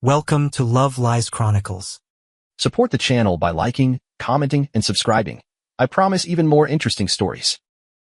Welcome to Love Lies Chronicles. Support the channel by liking, commenting, and subscribing. I promise even more interesting stories.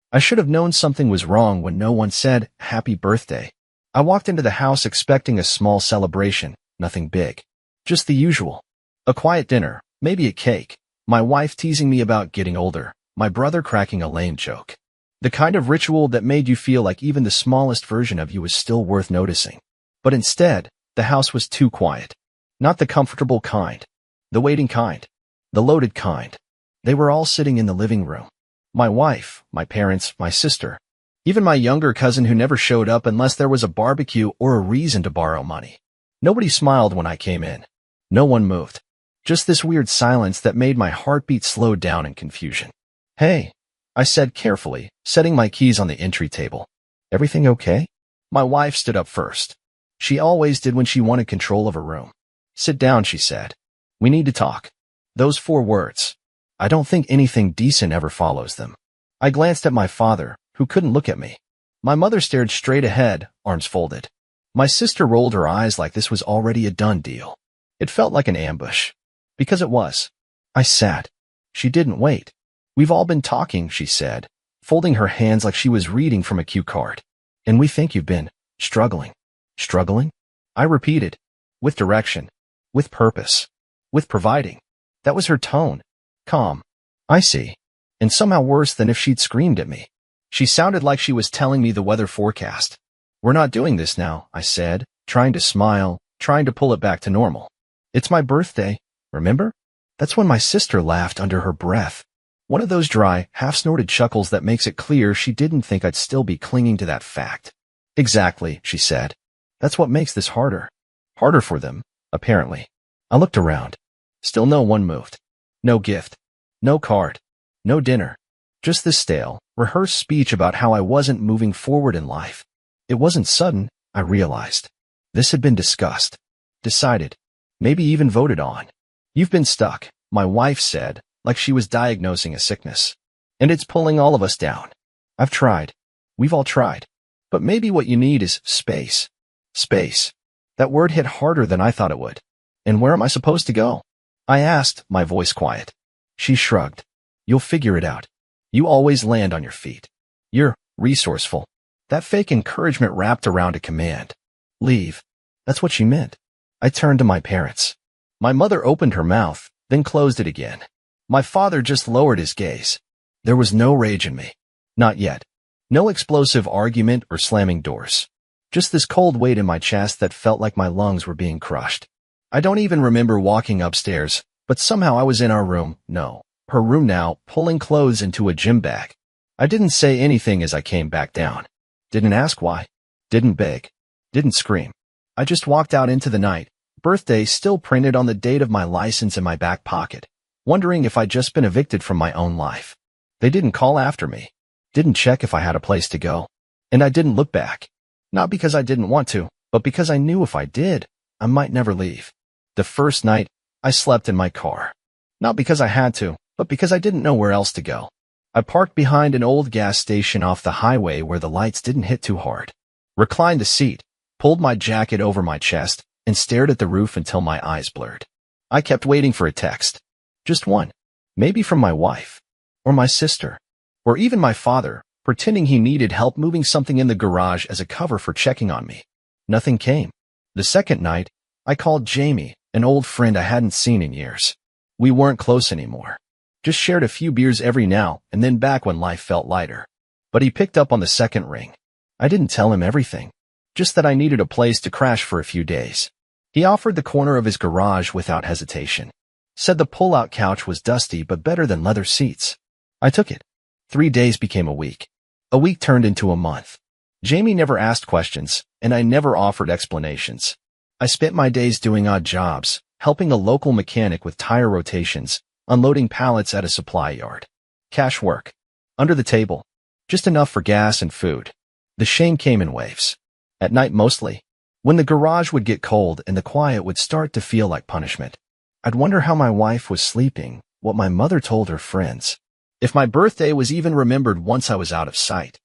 I should have known something was wrong when no one said, "Happy birthday." I walked into the house expecting a small celebration, nothing big. Just the usual. A quiet dinner, maybe a cake, my wife teasing me about getting older, my brother cracking a lame joke. The kind of ritual that made you feel like even the smallest version of you was still worth noticing. But instead, the house was too quiet. Not the comfortable kind. The waiting kind. The loaded kind. They were all sitting in the living room. My wife, my parents, my sister. Even my younger cousin who never showed up unless there was a barbecue or a reason to borrow money. Nobody smiled when I came in. No one moved. Just this weird silence that made my heartbeat slow down in confusion. "Hey," I said carefully, setting my keys on the entry table. "Everything okay?" My wife stood up first. She always did when she wanted control of a room. "Sit down," she said. "We need to talk." Those 4 words. I don't think anything decent ever follows them. I glanced at my father, who couldn't look at me. My mother stared straight ahead, arms folded. My sister rolled her eyes like this was already a done deal. It felt like an ambush. Because it was. I sat. She didn't wait. "We've all been talking," she said, folding her hands like she was reading from a cue card. "And we think you've been struggling." Struggling? I repeated. With direction. With purpose. With providing. That was her tone. Calm. I see. And somehow worse than if she'd screamed at me. She sounded like she was telling me the weather forecast. "We're not doing this now," I said, trying to smile, trying to pull it back to normal. "It's my birthday, remember?" That's when my sister laughed under her breath. One of those dry, half-snorted chuckles that makes it clear she didn't think I'd still be clinging to that fact. "Exactly," she said. "That's what makes this harder." Harder for them, apparently. I looked around. Still no one moved. No gift. No card. No dinner. Just this stale, rehearsed speech about how I wasn't moving forward in life. It wasn't sudden, I realized. This had been discussed. Decided. Maybe even voted on. "You've been stuck," my wife said, like she was diagnosing a sickness. "And it's pulling all of us down." "I've tried. We've all tried. But maybe what you need is space." Space. That word hit harder than I thought it would. "And where am I supposed to go?" I asked, my voice quiet. She shrugged. "You'll figure it out. You always land on your feet. You're resourceful." That fake encouragement wrapped around a command. "Leave." That's what she meant. I turned to my parents. My mother opened her mouth, then closed it again. My father just lowered his gaze. There was no rage in me. Not yet. No explosive argument or slamming doors. Just this cold weight in my chest that felt like my lungs were being crushed. I don't even remember walking upstairs, but somehow I was in our room, no, her room now, pulling clothes into a gym bag. I didn't say anything as I came back down. Didn't ask why. Didn't beg. Didn't scream. I just walked out into the night, birthday still printed on the date of my license in my back pocket, wondering if I'd just been evicted from my own life. They didn't call after me. Didn't check if I had a place to go. And I didn't look back. Not because I didn't want to, but because I knew if I did, I might never leave. The first night, I slept in my car. Not because I had to, but because I didn't know where else to go. I parked behind an old gas station off the highway where the lights didn't hit too hard. Reclined the seat, pulled my jacket over my chest, and stared at the roof until my eyes blurred. I kept waiting for a text. Just one. Maybe from my wife. Or my sister. Or even my father, pretending he needed help moving something in the garage as a cover for checking on me. Nothing came. The second night, I called Jamie, an old friend I hadn't seen in years. We weren't close anymore. Just shared a few beers every now and then back when life felt lighter. But he picked up on the second ring. I didn't tell him everything. Just that I needed a place to crash for a few days. He offered the corner of his garage without hesitation. Said the pull-out couch was dusty but better than leather seats. I took it. 3 days became a week. A week turned into a month. Jamie never asked questions, and I never offered explanations. I spent my days doing odd jobs, helping a local mechanic with tire rotations, unloading pallets at a supply yard. Cash work. Under the table. Just enough for gas and food. The shame came in waves. At night mostly. When the garage would get cold and the quiet would start to feel like punishment. I'd wonder how my wife was sleeping, what my mother told her friends. If my birthday was even remembered once I was out of sight.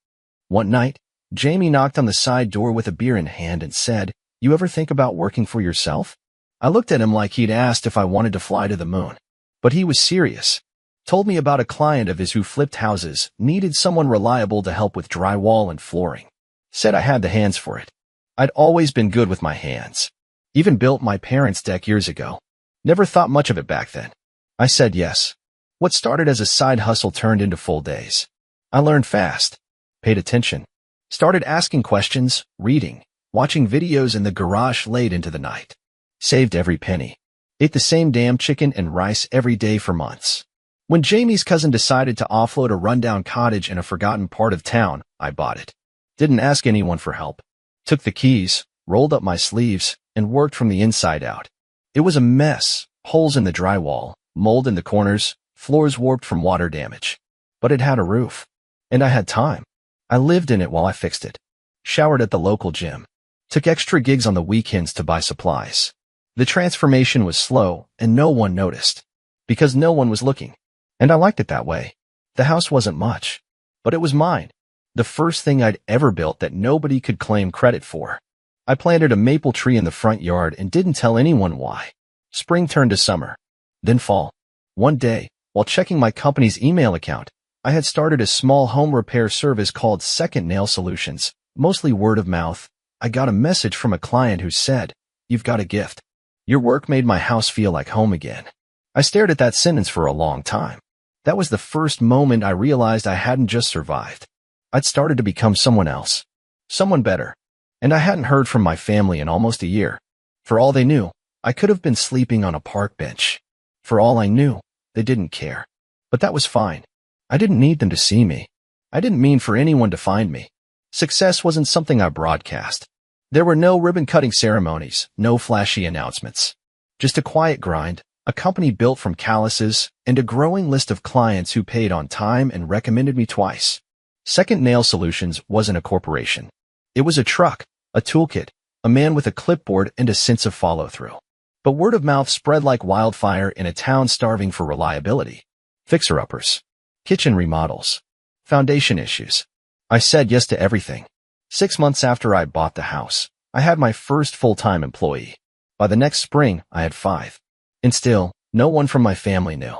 One night, Jamie knocked on the side door with a beer in hand and said, "You ever think about working for yourself?" I looked at him like he'd asked if I wanted to fly to the moon. But he was serious. Told me about a client of his who flipped houses, needed someone reliable to help with drywall and flooring. Said I had the hands for it. I'd always been good with my hands. Even built my parents' deck years ago. Never thought much of it back then. I said yes. What started as a side hustle turned into full days. I learned fast. Paid attention. Started asking questions, reading, watching videos in the garage late into the night. Saved every penny. Ate the same damn chicken and rice every day for months. When Jamie's cousin decided to offload a rundown cottage in a forgotten part of town, I bought it. Didn't ask anyone for help. Took the keys, rolled up my sleeves, and worked from the inside out. It was a mess. Holes in the drywall, mold in the corners, floors warped from water damage. But it had a roof. And I had time. I lived in it while I fixed it. Showered at the local gym. Took extra gigs on the weekends to buy supplies. The transformation was slow, and no one noticed. Because no one was looking. And I liked it that way. The house wasn't much. But it was mine. The first thing I'd ever built that nobody could claim credit for. I planted a maple tree in the front yard and didn't tell anyone why. Spring turned to summer. Then fall. One day, while checking my company's email account, I had started a small home repair service called Second Nail Solutions, mostly word of mouth. I got a message from a client who said, "You've got a gift. Your work made my house feel like home again." I stared at that sentence for a long time. That was the first moment I realized I hadn't just survived. I'd started to become someone else. Someone better. And I hadn't heard from my family in almost a year. For all they knew, I could have been sleeping on a park bench. For all I knew, they didn't care. But that was fine. I didn't need them to see me. I didn't mean for anyone to find me. Success wasn't something I broadcast. There were no ribbon-cutting ceremonies, no flashy announcements. Just a quiet grind, a company built from calluses, and a growing list of clients who paid on time and recommended me twice. Second Nail Solutions wasn't a corporation. It was a truck, a toolkit, a man with a clipboard and a sense of follow-through. But word of mouth spread like wildfire in a town starving for reliability. Fixer-uppers. Kitchen remodels. Foundation issues. I said yes to everything. 6 months after I bought the house, I had my first full-time employee. By the next spring, I had 5. And still, no one from my family knew.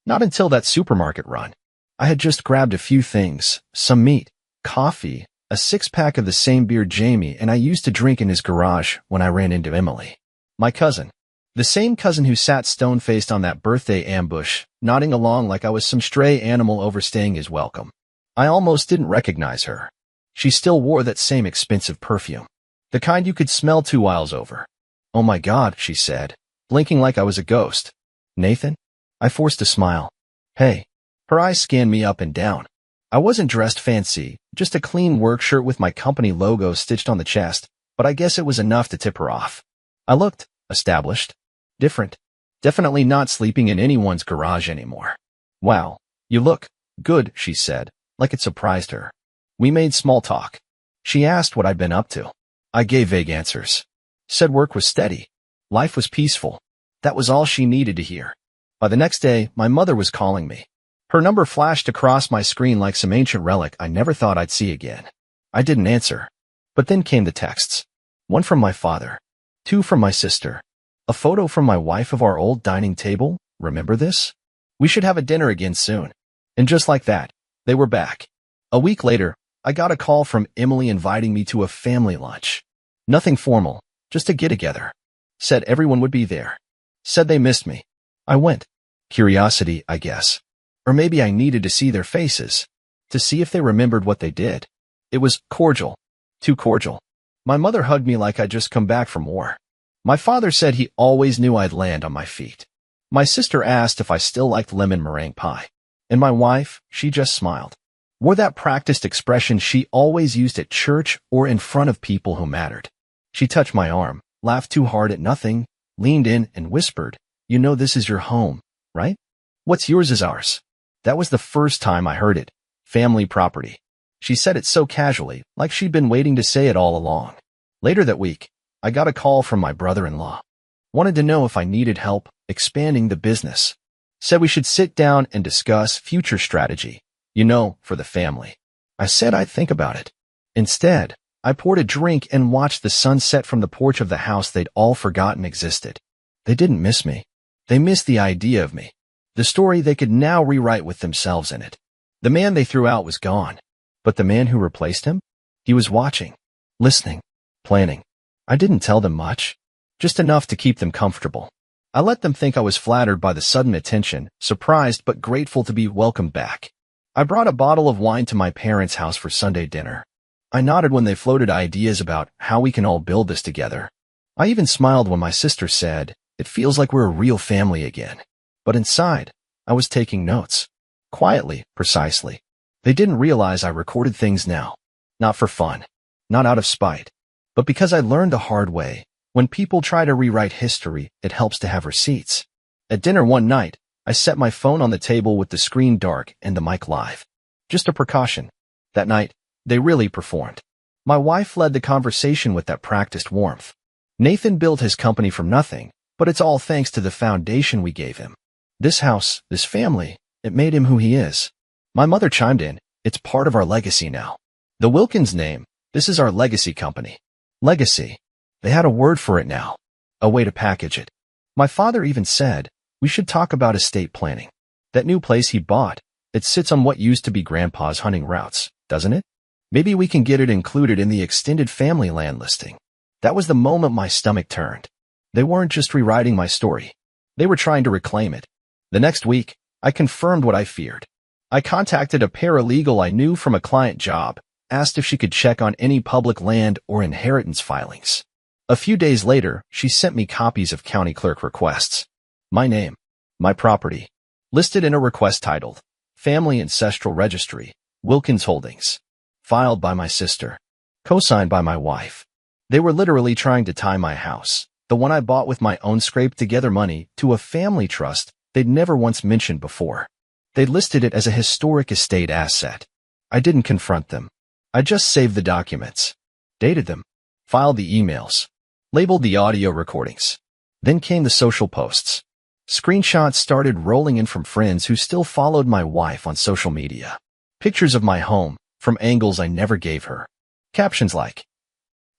Not until that supermarket run. I had just grabbed a few things, some meat, coffee, a 6-pack of the same beer Jamie and I used to drink in his garage when I ran into Emily. My cousin. The same cousin who sat stone-faced on that birthday ambush, nodding along like I was some stray animal overstaying his welcome. I almost didn't recognize her. She still wore that same expensive perfume. The kind you could smell 2 miles over. "Oh my God," she said, blinking like I was a ghost. "Nathan?" I forced a smile. "Hey." Her eyes scanned me up and down. I wasn't dressed fancy, just a clean work shirt with my company logo stitched on the chest, but I guess it was enough to tip her off. I looked established. Different. Definitely not sleeping in anyone's garage anymore. "Wow, you look good," she said, like it surprised her. We made small talk. She asked what I'd been up to. I gave vague answers. Said work was steady. Life was peaceful. That was all she needed to hear. By the next day, my mother was calling me. Her number flashed across my screen like some ancient relic I never thought I'd see again. I didn't answer. But then came the texts. 1 from my father. 2 from my sister. A photo from my wife of our old dining table. "Remember this? We should have a dinner again soon." And just like that, they were back. A week later, I got a call from Emily inviting me to a family lunch. Nothing formal, just a get-together. Said everyone would be there. Said they missed me. I went. Curiosity, I guess. Or maybe I needed to see their faces, to see if they remembered what they did. It was cordial. Too cordial. My mother hugged me like I'd just come back from war. My father said he always knew I'd land on my feet. My sister asked if I still liked lemon meringue pie. And my wife, she just smiled. Wore that practiced expression she always used at church or in front of people who mattered. She touched my arm, laughed too hard at nothing, leaned in and whispered, "You know this is your home, right? What's yours is ours." That was the first time I heard it. Family property. She said it so casually, like she'd been waiting to say it all along. Later that week, I got a call from my brother-in-law. Wanted to know if I needed help expanding the business. Said we should sit down and discuss future strategy, for the family. I said I'd think about it. Instead, I poured a drink and watched the sun set from the porch of the house they'd all forgotten existed. They didn't miss me. They missed the idea of me. The story they could now rewrite with themselves in it. The man they threw out was gone. But the man who replaced him? He was watching, listening, planning. I didn't tell them much. Just enough to keep them comfortable. I let them think I was flattered by the sudden attention, surprised but grateful to be welcomed back. I brought a bottle of wine to my parents' house for Sunday dinner. I nodded when they floated ideas about how we can all build this together. I even smiled when my sister said, "It feels like we're a real family again." But inside, I was taking notes. Quietly, precisely. They didn't realize I recorded things now. Not for fun. Not out of spite. But because I learned the hard way, when people try to rewrite history, it helps to have receipts. At dinner one night, I set my phone on the table with the screen dark and the mic live. Just a precaution. That night, they really performed. My wife led the conversation with that practiced warmth. Nathan built his company from nothing, but it's all thanks to the foundation we gave him. This house, this family, it made him who he is. My mother chimed in, "It's part of our legacy now." The Wilkins name, this is our legacy company. Legacy. They had a word for it now. A way to package it. My father even said, "We should talk about estate planning." That new place he bought, it sits on what used to be Grandpa's hunting routes, doesn't it? Maybe we can get it included in the extended family land listing. That was the moment my stomach turned. They weren't just rewriting my story. They were trying to reclaim it. The next week, I confirmed what I feared. I contacted a paralegal I knew from a client job, asked if she could check on any public land or inheritance filings. A few days later, she sent me copies of county clerk requests. My name, my property, listed in a request titled, Family Ancestral Registry, Wilkins Holdings, filed by my sister, co-signed by my wife. They were literally trying to tie my house, the one I bought with my own scraped-together money, to a family trust they'd never once mentioned before. They'd listed it as a historic estate asset. I didn't confront them. I just saved the documents, dated them, filed the emails, labeled the audio recordings. Then came the social posts. Screenshots started rolling in from friends who still followed my wife on social media. Pictures of my home, from angles I never gave her. Captions like,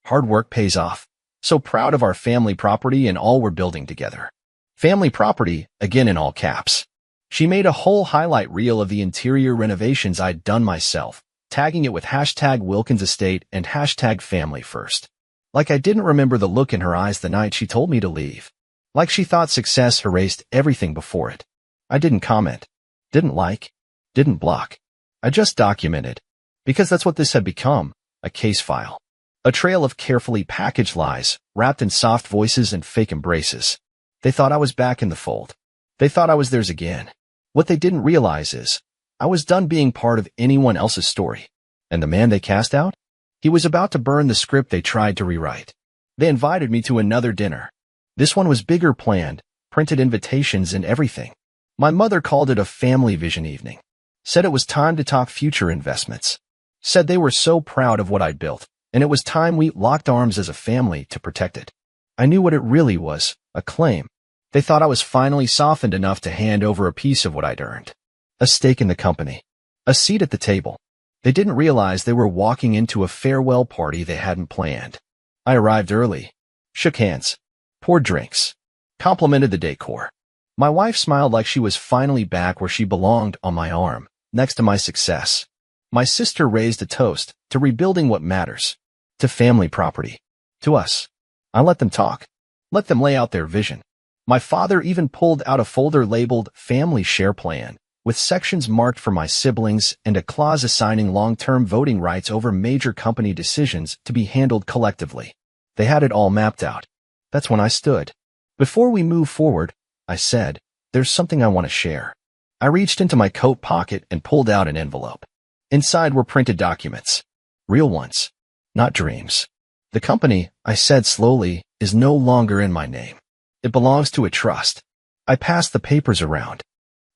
"Hard work pays off. So proud of our family property and all we're building together." Family property, again in all caps. She made a whole highlight reel of the interior renovations I'd done myself, tagging it with hashtag Wilkins Estate and hashtag Family First. Like I didn't remember the look in her eyes the night she told me to leave. Like she thought success erased everything before it. I didn't comment, didn't like, didn't block. I just documented. Because that's what this had become, a case file. A trail of carefully packaged lies, wrapped in soft voices and fake embraces. They thought I was back in the fold. They thought I was theirs again. What they didn't realize is, I was done being part of anyone else's story. And the man they cast out? He was about to burn the script they tried to rewrite. They invited me to another dinner. This one was bigger planned, printed invitations and everything. My mother called it a family vision evening. Said it was time to talk future investments. Said they were so proud of what I'd built, and it was time we locked arms as a family to protect it. I knew what it really was, a claim. They thought I was finally softened enough to hand over a piece of what I'd earned. A stake in the company. A seat at the table. They didn't realize they were walking into a farewell party they hadn't planned. I arrived early, shook hands, poured drinks, complimented the decor. My wife smiled like she was finally back where she belonged on my arm, next to my success. My sister raised a toast to rebuilding what matters, to family property, to us. I let them talk, let them lay out their vision. My father even pulled out a folder labeled Family Share Plan, with sections marked for my siblings and a clause assigning long-term voting rights over major company decisions to be handled collectively. They had it all mapped out. That's when I stood. "Before we move forward," I said, "there's something I want to share." I reached into my coat pocket and pulled out an envelope. Inside were printed documents. Real ones. Not dreams. "The company," I said slowly, "is no longer in my name. It belongs to a trust." I passed the papers around.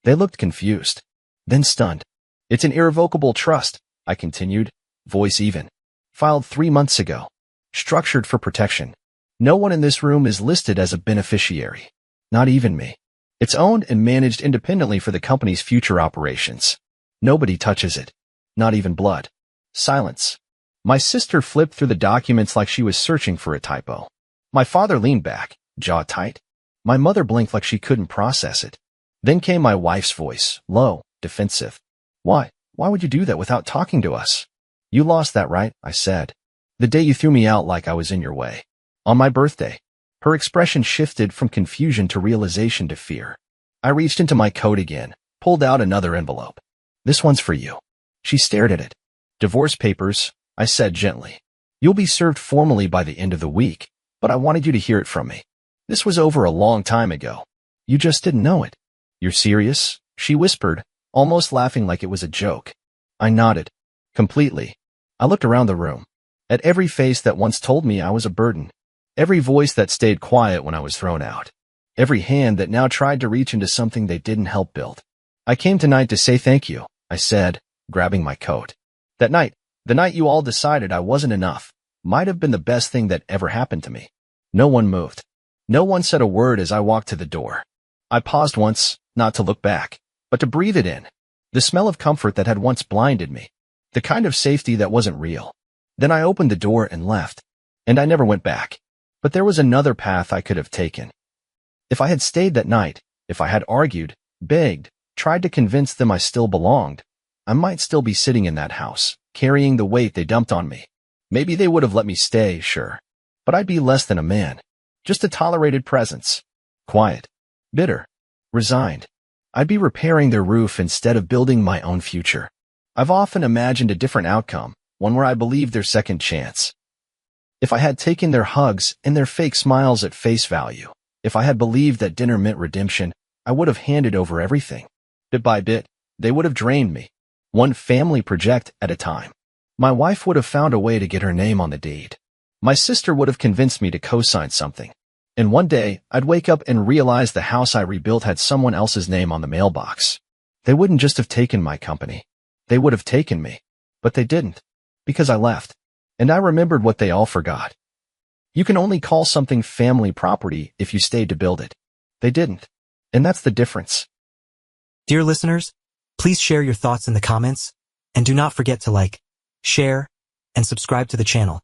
They looked confused, then stunned. "It's an irrevocable trust," I continued, voice even. "Filed 3 months ago. Structured for protection. No one in this room is listed as a beneficiary. Not even me. It's owned and managed independently for the company's future operations. Nobody touches it. Not even blood." Silence. My sister flipped through the documents like she was searching for a typo. My father leaned back, jaw tight. My mother blinked like she couldn't process it. Then came my wife's voice, low, defensive. Why? Why would you do that without talking to us? You lost that, right? I said. The day you threw me out like I was in your way. On my birthday. Her expression shifted from confusion to realization to fear. I reached into my coat again, pulled out another envelope. This one's for you. She stared at it. Divorce papers, I said gently. You'll be served formally by the end of the week, but I wanted you to hear it from me. This was over a long time ago. You just didn't know it. You're serious? She whispered, almost laughing like it was a joke. I nodded. Completely. I looked around the room. At every face that once told me I was a burden. Every voice that stayed quiet when I was thrown out. Every hand that now tried to reach into something they didn't help build. I came tonight to say thank you, I said, grabbing my coat. That night, the night you all decided I wasn't enough, might have been the best thing that ever happened to me. No one moved. No one said a word as I walked to the door. I paused once, not to look back, but to breathe it in. The smell of comfort that had once blinded me. The kind of safety that wasn't real. Then I opened the door and left. And I never went back. But there was another path I could have taken. If I had stayed that night, if I had argued, begged, tried to convince them I still belonged, I might still be sitting in that house, carrying the weight they dumped on me. Maybe they would have let me stay, sure. But I'd be less than a man. Just a tolerated presence. Quiet. Bitter. Resigned. I'd be repairing their roof instead of building my own future. I've often imagined a different outcome, one where I believed their second chance. If I had taken their hugs and their fake smiles at face value, if I had believed that dinner meant redemption, I would have handed over everything. Bit by bit, they would have drained me. One family project at a time. My wife would have found a way to get her name on the deed. My sister would have convinced me to co-sign something. And one day, I'd wake up and realize the house I rebuilt had someone else's name on the mailbox. They wouldn't just have taken my company. They would have taken me. But they didn't. Because I left. And I remembered what they all forgot. You can only call something family property if you stayed to build it. They didn't. And that's the difference. Dear listeners, please share your thoughts in the comments, and do not forget to like, share, and subscribe to the channel.